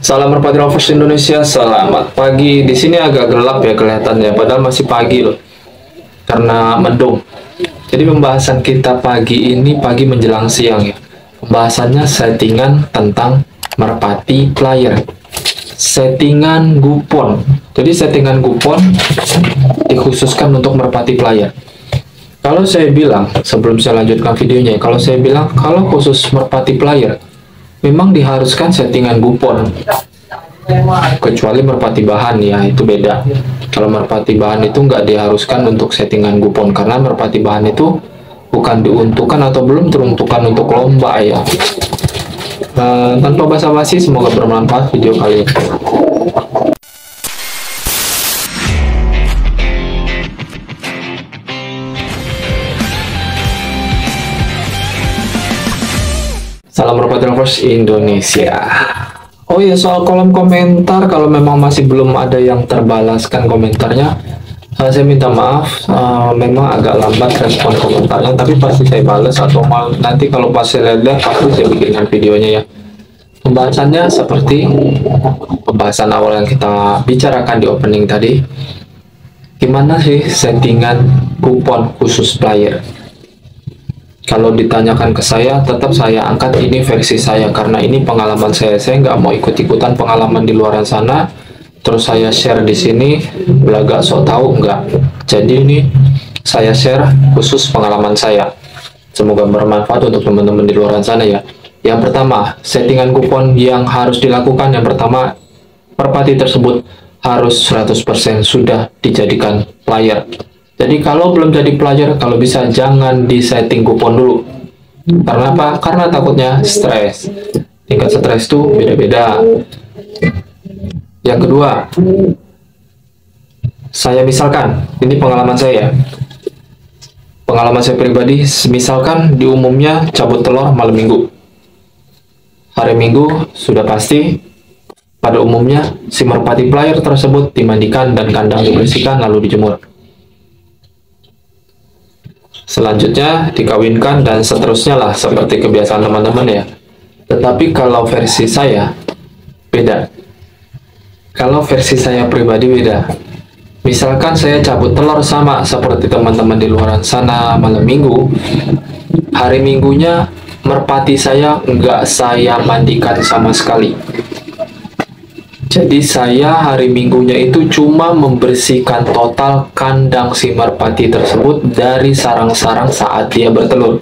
Salam merpati lovers Indonesia, selamat pagi. Di sini agak gelap ya kelihatannya, padahal masih pagi loh, karena mendung. Jadi pembahasan kita pagi ini pagi menjelang siang ya. Pembahasannya settingan tentang merpati player, settingan gupon. Jadi settingan gupon dikhususkan untuk merpati player. Kalau saya bilang, sebelum saya lanjutkan videonya, kalau saya bilang kalau khusus merpati player, memang diharuskan settingan gupon, kecuali merpati bahan ya, itu beda. Kalau merpati bahan itu nggak diharuskan untuk settingan gupon, karena merpati bahan itu bukan diuntukkan atau belum teruntukkan untuk lomba ya. Tanpa basa-basi, semoga bermanfaat video kali ini. Salam merpati lovers Indonesia. Oh iya, soal kolom komentar, kalau memang masih belum ada yang terbalaskan komentarnya, saya minta maaf. Memang agak lambat respon komentarnya, tapi pasti saya balas, atau nanti kalau pas saya lihat pasti saya bikinkan videonya ya. Pembahasannya seperti pembahasan awal yang kita bicarakan di opening tadi. Gimana sih settingan kupon khusus player? Kalau ditanyakan ke saya, tetap saya angkat ini versi saya, karena ini pengalaman saya. Saya nggak mau ikut-ikutan pengalaman di luar sana, terus saya share di sini, belaga sok tahu nggak. Jadi ini saya share khusus pengalaman saya. Semoga bermanfaat untuk teman-teman di luar sana ya. Yang pertama, settingan kupon yang harus dilakukan. Yang pertama, merpati tersebut harus 100% sudah dijadikan player. Jadi kalau belum jadi player, kalau bisa jangan disetting kupon dulu. Karena apa? Karena takutnya stres. Tingkat stres itu beda-beda. Yang kedua, saya misalkan, ini pengalaman saya. Pengalaman saya pribadi, misalkan di umumnya cabut telur malam minggu. Hari minggu sudah pasti, pada umumnya si merpati player tersebut dimandikan dan kandang dibersihkan lalu dijemur. Selanjutnya dikawinkan dan seterusnya lah, seperti kebiasaan teman-teman ya. Tetapi kalau versi saya beda. Kalau versi saya pribadi beda. Misalkan saya cabut telur sama seperti teman-teman di luar sana malam minggu. Hari minggunya merpati saya nggak saya mandikan sama sekali. Jadi saya hari minggunya itu cuma membersihkan total kandang si merpati tersebut dari sarang-sarang saat dia bertelur.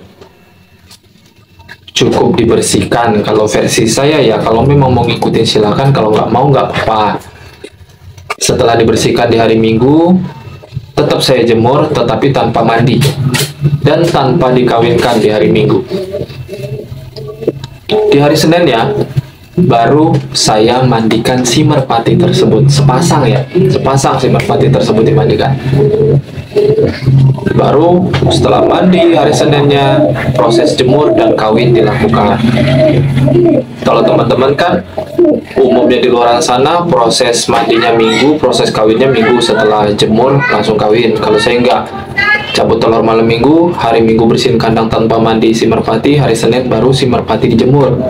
Cukup dibersihkan kalau versi saya ya. Kalau memang mau ngikutin silakan, kalau nggak mau nggak apa-apa. Setelah dibersihkan di hari minggu, tetap saya jemur, tetapi tanpa mandi dan tanpa dikawinkan di hari minggu. Di hari Senin ya, baru saya mandikan si merpati tersebut, sepasang ya, sepasang si merpati tersebut dimandikan. Baru setelah mandi hari Seninnya, proses jemur dan kawin dilakukan. Kalau teman-teman kan umumnya di luar sana proses mandinya minggu, proses kawinnya minggu, setelah jemur langsung kawin. Kalau saya enggak, cabut telur malam minggu, hari minggu bersihin kandang tanpa mandi si merpati, hari Senin baru si merpati dijemur.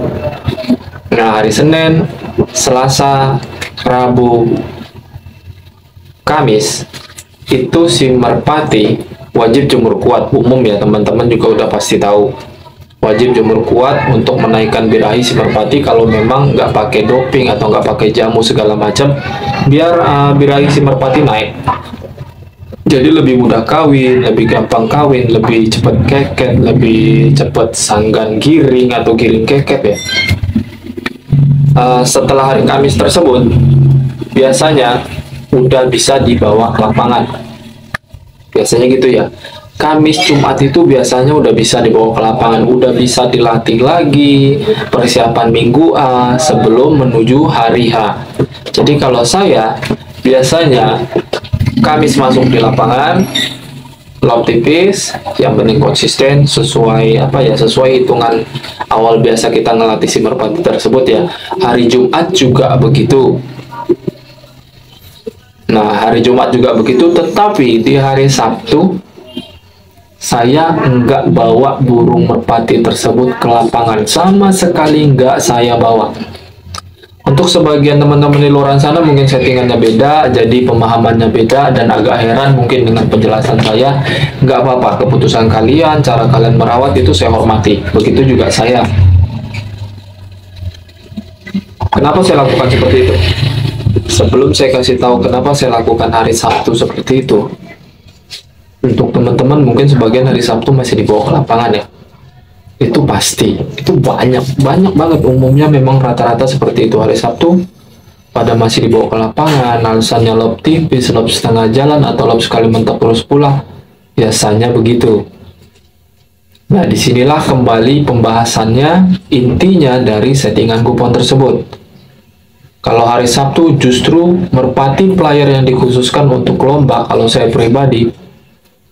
Nah, hari Senin, Selasa, Rabu, Kamis, itu si merpati wajib jemur kuat. Umum ya, teman-teman juga udah pasti tahu. Wajib jemur kuat untuk menaikkan birahi si merpati. Kalau memang nggak pakai doping atau nggak pakai jamu segala macam, biar birahi si merpati naik. Jadi lebih mudah kawin, lebih gampang kawin, lebih cepat keket, lebih cepat sanggan giring atau giring keket ya. Setelah hari Kamis tersebut, biasanya udah bisa dibawa ke lapangan. Biasanya gitu ya. Kamis Jumat itu biasanya udah bisa dibawa ke lapangan, udah bisa dilatih lagi, persiapan minggu A sebelum menuju hari H. Jadi kalau saya biasanya Kamis masuk di lapangan, laut tipis, yang penting konsisten sesuai sesuai hitungan awal biasa kita ngelatih si merpati tersebut ya. Hari Jumat juga begitu. Nah, hari Jumat juga begitu, tetapi di hari Sabtu saya nggak bawa burung merpati tersebut ke lapangan, sama sekali nggak saya bawa. Untuk sebagian teman-teman di luar sana mungkin settingannya beda, jadi pemahamannya beda dan agak heran mungkin dengan penjelasan saya. Nggak apa-apa, keputusan kalian, cara kalian merawat itu saya hormati. Begitu juga saya. Kenapa saya lakukan seperti itu? Sebelum saya kasih tahu kenapa saya lakukan hari Sabtu seperti itu, untuk teman-teman mungkin sebagian hari Sabtu masih dibawa ke lapangan ya. Itu pasti, itu banyak banget, umumnya memang rata-rata seperti itu. Hari Sabtu pada masih dibawa ke lapangan, alasannya lob tipis, lob setengah jalan, atau lob sekali mentok terus pulang, biasanya begitu. Nah, disinilah kembali pembahasannya, intinya dari settingan kupon tersebut. Kalau hari Sabtu justru merpati player yang dikhususkan untuk lomba, kalau saya pribadi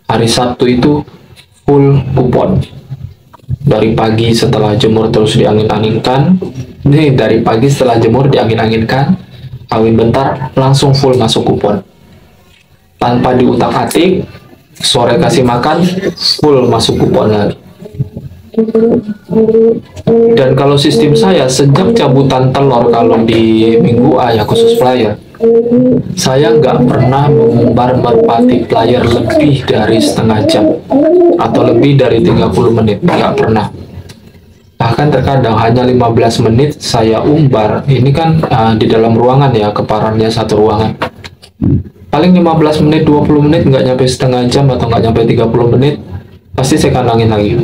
hari Sabtu itu full kupon. Dari pagi setelah jemur terus diangin-anginkan, nih dari pagi setelah jemur diangin-anginkan, kawin bentar langsung full masuk kupon tanpa diutak-atik. Sore kasih makan, full masuk kupon lagi. Dan kalau sistem saya sejak cabutan telur, kalau di minggu A ya khusus player, saya nggak pernah mengumbar merpati player lebih dari setengah jam atau lebih dari 30 menit, nggak pernah. Bahkan terkadang hanya 15 menit saya umbar. Ini kan di dalam ruangan ya, keparannya satu ruangan. Paling 15 menit, 20 menit, nggak nyampe setengah jam atau nggak nyampe 30 menit, pasti saya kandangin lagi.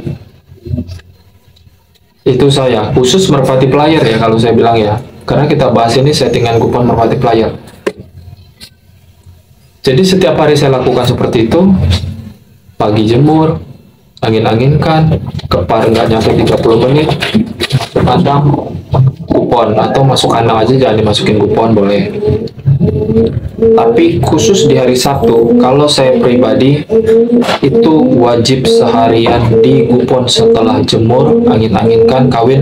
Itu saya, khusus merpati player ya kalau saya bilang ya. Karena kita bahas ini settingan kupon merpati player. Jadi setiap hari saya lakukan seperti itu. Pagi jemur, angin-anginkan, kepar nggak nyampe 30 menit, kandang, kupon, atau masuk kandang aja, jangan dimasukin kupon boleh. Tapi khusus di hari Sabtu, kalau saya pribadi itu wajib seharian di kupon setelah jemur, angin-anginkan, kawin.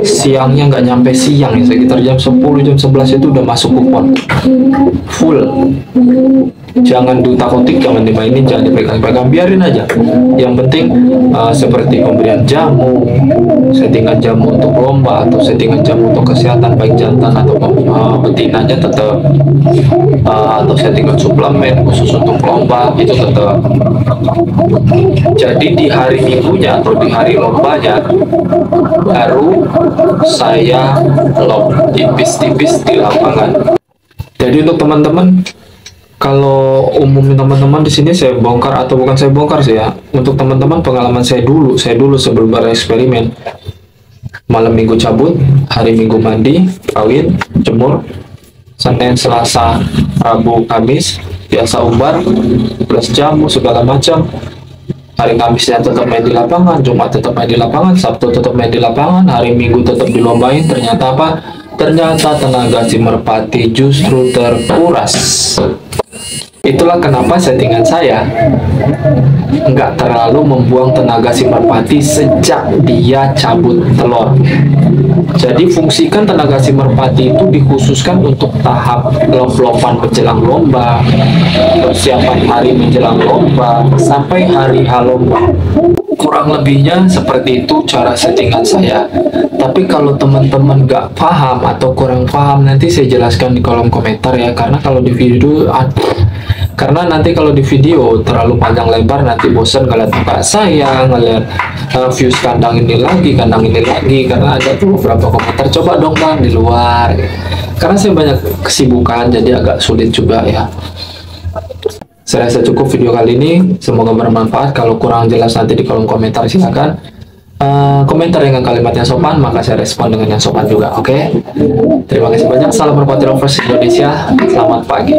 Siangnya nggak nyampe siang ya, sekitar jam 10, jam 11 itu udah masuk kupon full. Jangan diutak-utik, jangan dimainin, jangan dipegang-pegang, biarin aja. Yang penting seperti pemberian jamu, settingan jamu untuk lomba, atau settingan jamu untuk kesehatan baik jantan atau betinanya tetap, atau settingan suplemen khusus untuk lomba itu tetap. Jadi di hari minggunya atau di hari lombanya baru saya lob tipis-tipis di lapangan. Jadi untuk teman-teman, kalau umumnya teman-teman di sini saya bongkar, atau bukan saya bongkar sih ya, untuk teman-teman pengalaman saya dulu sebelum bereksperimen, malam minggu cabut, hari minggu mandi, kawin, jemur, Senin, Selasa, Rabu, Kamis biasa umbar plus jamu segala macam. Hari Kamisnya tetap main di lapangan, Jumat tetap main di lapangan, Sabtu tetap main di lapangan, hari Minggu tetap dilombain. Ternyata apa? Ternyata tenaga si merpati justru terkuras. Itulah kenapa settingan saya nggak terlalu membuang tenaga si merpati sejak dia cabut telur. Jadi fungsikan tenaga si merpati itu dikhususkan untuk tahap lob-loban menjelang lomba, persiapan hari menjelang lomba, sampai hari H lomba. Kurang lebihnya seperti itu cara settingan saya. Tapi kalau teman-teman nggak paham atau kurang paham, nanti saya jelaskan di kolom komentar ya. Karena nanti kalau di video terlalu panjang lebar, nanti bosan ngeliat muka saya, ngeliat views kandang ini lagi, karena ada tuh beberapa komentar, coba dong bang di luar. Karena saya banyak kesibukan, jadi agak sulit juga ya. Saya rasa cukup video kali ini, semoga bermanfaat. Kalau kurang jelas nanti di kolom komentar silakan komentar dengan kalimat yang sopan, maka saya respon dengan yang sopan juga. Oke? Terima kasih banyak. Salam merpati lovers Indonesia. Selamat pagi.